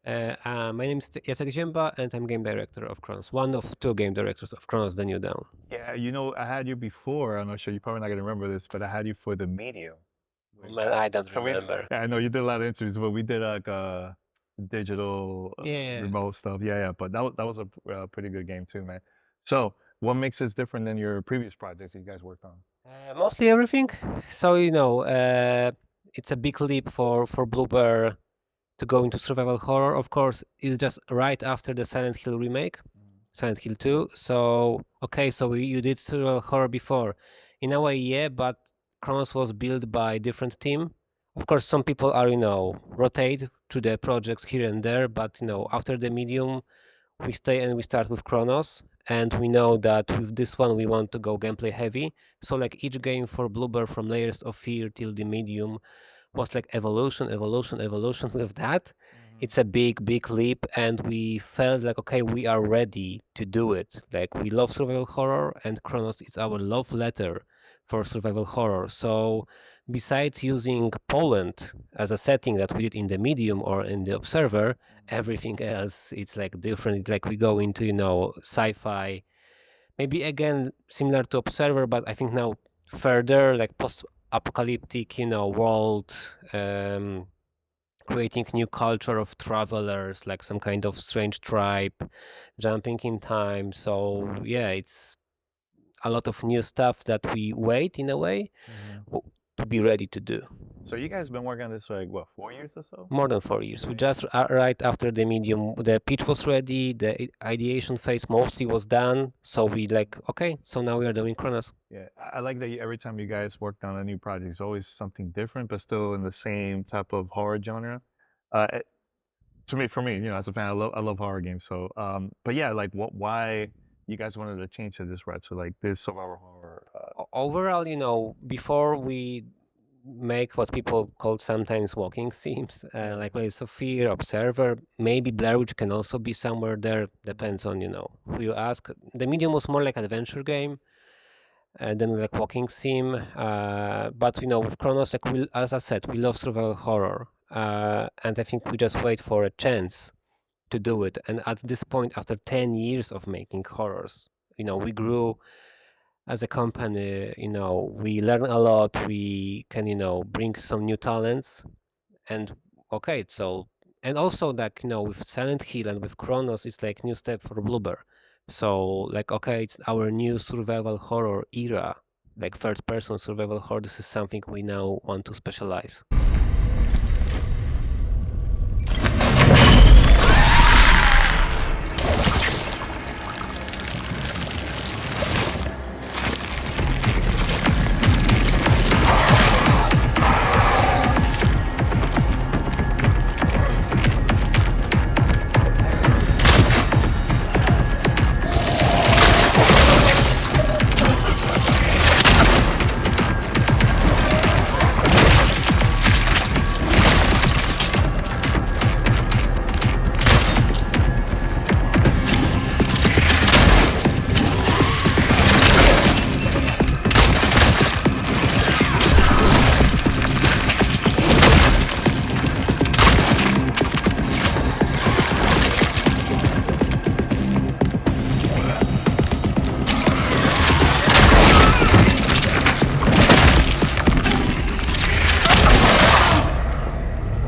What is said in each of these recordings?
My name is Jacek Ziemba, and I'm game director of Cronos. One of two game directors of Cronos, the new down. Yeah, I had you before. I'm not sure you're probably not gonna remember this, but I had you for the medium. Man, I don't So we, remember. yeah, I know you did a lot of interviews, but we did like digital Yeah. remote stuff. Yeah, yeah. But that was a pretty good game too, man. So what makes this different than your previous projects that you guys worked on? Mostly everything. So it's a big leap for Bloober to go into survival horror. Of course, it's just right after the Silent Hill remake, Silent Hill 2. So okay, so you did survival horror before. In a way, yeah, but Cronos was built by different team. Of course, some people are rotate to the projects here and there, but after the medium, we stay and we start with Cronos, and we know that with this one we want to go gameplay heavy. So like each game for Bloober from Layers of Fear till the medium was like evolution, evolution, evolution with that. It's a big leap, and we felt like okay, we are ready to do it. Like we love survival horror, and Chronos is our love letter for survival horror. So besides using Poland as a setting that we did in the medium or in the observer, everything else it's like different. It's like we go into sci-fi, maybe again similar to observer, but I think now further like post-apocalyptic world, creating new culture of travelers, like some kind of strange tribe, jumping in time. So yeah, it's a lot of new stuff that we wait in a way to be ready to do. So you guys been working on this for like what, 4 years or so? More than 4 years. We just right after the medium, the pitch was ready, the ideation phase mostly was done. So we like, okay, so now we are doing Kronos. Yeah, I like that every time you guys worked on a new project, it's always something different, but still in the same type of horror genre. It, for me, as a fan, I love horror games. So, but yeah, like why you guys wanted to change to this route to like this survival horror? Overall, before we make what people call sometimes walking sims, like Layers of Fear, Observer, maybe Blair Witch can also be somewhere there. Depends on who you ask. The medium was more like adventure game than like walking sim. But with Chronos, like as I said, we love survival horror, and I think we just wait for a chance to do it. And at this point, after 10 years of making horrors, we grew as a company. We learn a lot. We can bring some new talents, and okay, so and also like with Silent Hill and with Chronos, it's like new step for Bloober. So like okay, it's our new survival horror era, like third person survival horror. This is something we now want to specialize.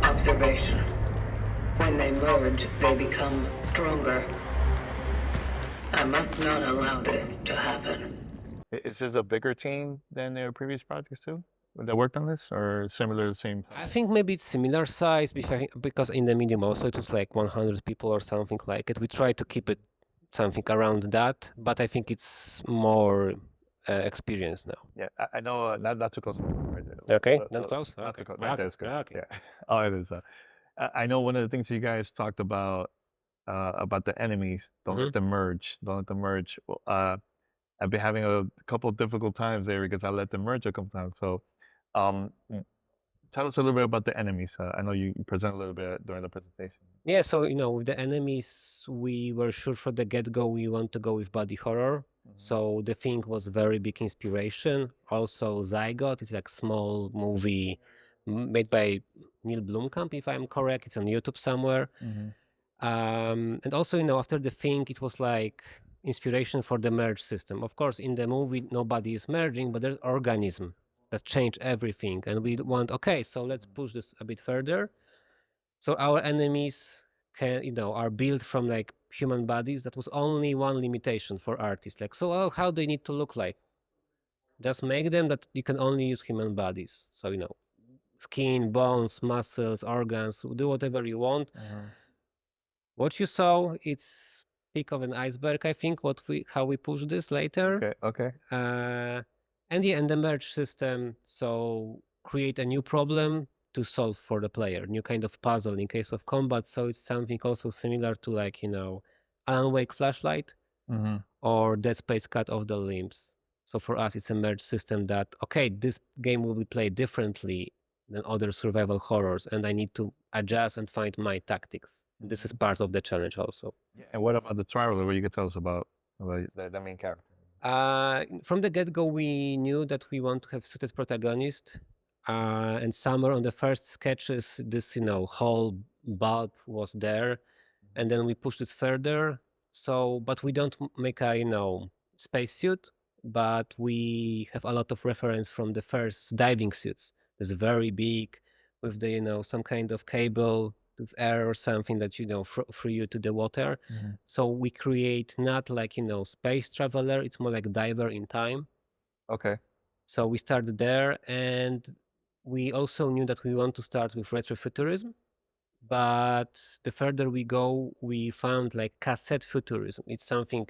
Observation. When they merge, they become stronger. I must not allow this to happen. Is this a bigger team than their previous projects too that worked on this, or similar, same I size? think maybe it's similar size because in the medium also it was like 100 people or something like it. We try to keep it something around that, but I think it's more experience now. Yeah, I know. Not too close. Right there. Okay, not close. Not too Okay, close. Right there is good. okay. Yeah. Oh, it is. I know one of the things you guys talked about the enemies. Don't let them merge. Don't let them merge. Well, I've been having a couple of difficult times there because I let them merge a couple times. So, tell us a little bit about the enemies. I know you present a little bit during the presentation. Yeah, so with the enemies, we were sure for the get-go we want to go with body horror. So the thing was very big inspiration. Also, Zygote is like small movie made by Neil Blomkamp, if I'm correct. It's on YouTube somewhere. And also, after the thing, it was like inspiration for the merge system. Of course, in the movie, nobody is merging, but there's organism that change everything. And we want, okay, so let's push this a bit further. So our enemies are built from like human bodies. That was only one limitation for artists. Like, so how do they need to look like? Just make them that you can only use human bodies. So, skin, bones, muscles, organs, do whatever you want. What you saw, it's peak of an iceberg, I think, how we push this later. Okay. And the merge system, so create a new problem to solve for the player, new kind of puzzle in case of combat. So it's something also similar to like, Alan Wake Flashlight or Dead Space Cut of the Limbs. So for us, it's a merge system that, okay, this game will be played differently than other survival horrors, and I need to adjust and find my tactics. This is part of the challenge also. And what about the trailer? What you could tell us about the main character? From the get-go, we knew that we want to have suited protagonist. And somewhere on the first sketches, this whole bulb was there, and then we pushed this further. So, but we don't make a spacesuit, but we have a lot of reference from the first diving suits. It's very big, with the some kind of cable with air or something that free you to the water. So we create not like space traveler. It's more like diver in time. Okay. So we started there, and we also knew that we want to start with retrofuturism. But the further we go, we found like cassette futurism. It's something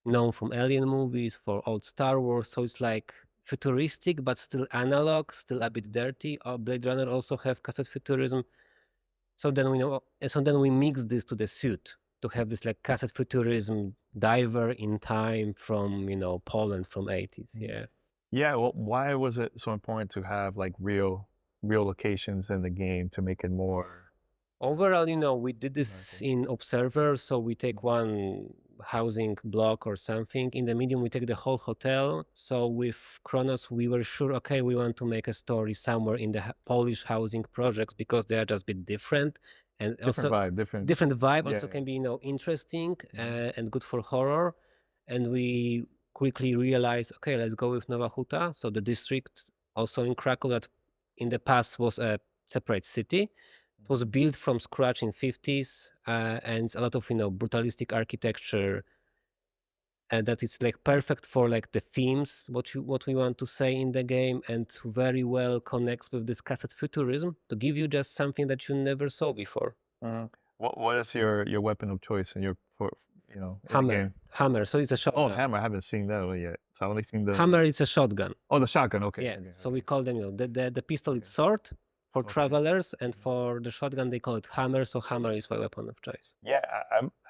known from alien movies, for old Star Wars. So it's like futuristic, but still analog, still a bit dirty. Blade Runner also have cassette futurism. So then we mix this to the suit to have this like cassette futurism diver in time from Poland from 80s. Yeah. Yeah. Well, why was it so important to have like real locations in the game to make it more? Overall, we did this in Observer, so we take one housing block or something. In the medium, we take the whole hotel. So with Cronos, we were sure, okay, we want to make a story somewhere in the Polish housing projects because they are just a bit different. And Different vibe, different vibe, Yeah, also yeah. can be interesting and good for horror. And we quickly realized, okay, let's go with Nowa Huta, so the district also in Krakow that in the past was a separate city. It was built from scratch in 50s and a lot of brutalistic architecture, and that it's like perfect for like the themes what we want to say in the game, and very well connects with this cassette futurism to give you just something that you never saw before. What is your weapon of choice in your in the Hammer. game? Hammer. So it's a Oh, shotgun. hammer! I haven't seen that one yet. So I've only seen the Hammer is a shotgun. Oh, the shotgun. Okay. Yeah. okay, So okay. we call them the pistol is sword for Okay. travelers, and for the shotgun they call it hammer. So hammer is my weapon of choice. Yeah,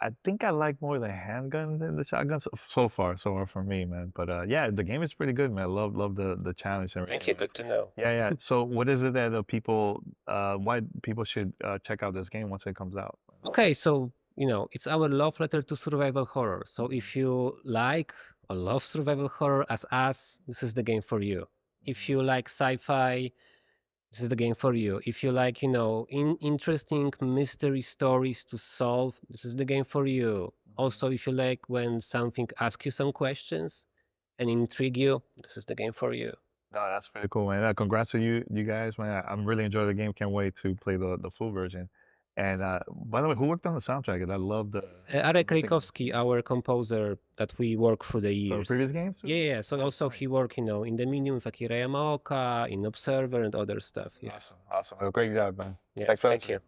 I think I like more the handgun than the shotgun so far for me, man. But yeah, the game is pretty good, man. Love the challenge and Thank you. Good to know. Yeah. So what is it that why people should check out this game once it comes out? Okay, so it's our love letter to survival horror. So if you like or love survival horror as us, this is the game for you. If you like sci-fi, this is the game for you. If you like interesting mystery stories to solve, this is the game for you. Also, if you like when something asks you some questions and intrigue you, this is the game for you. No, that's pretty cool, man. Congrats to you guys, man. I'm really enjoying the game. Can't wait to play the full version. And by the way, who worked on the soundtrack? And I love the Arek Rejkowski, our composer that we work through the for years. previous games. Yeah. So also he worked, in the Medium with Akira Yamaoka, in Observer and other stuff. Yeah. Awesome. Great job, man. Yeah. Thanks for Thank you.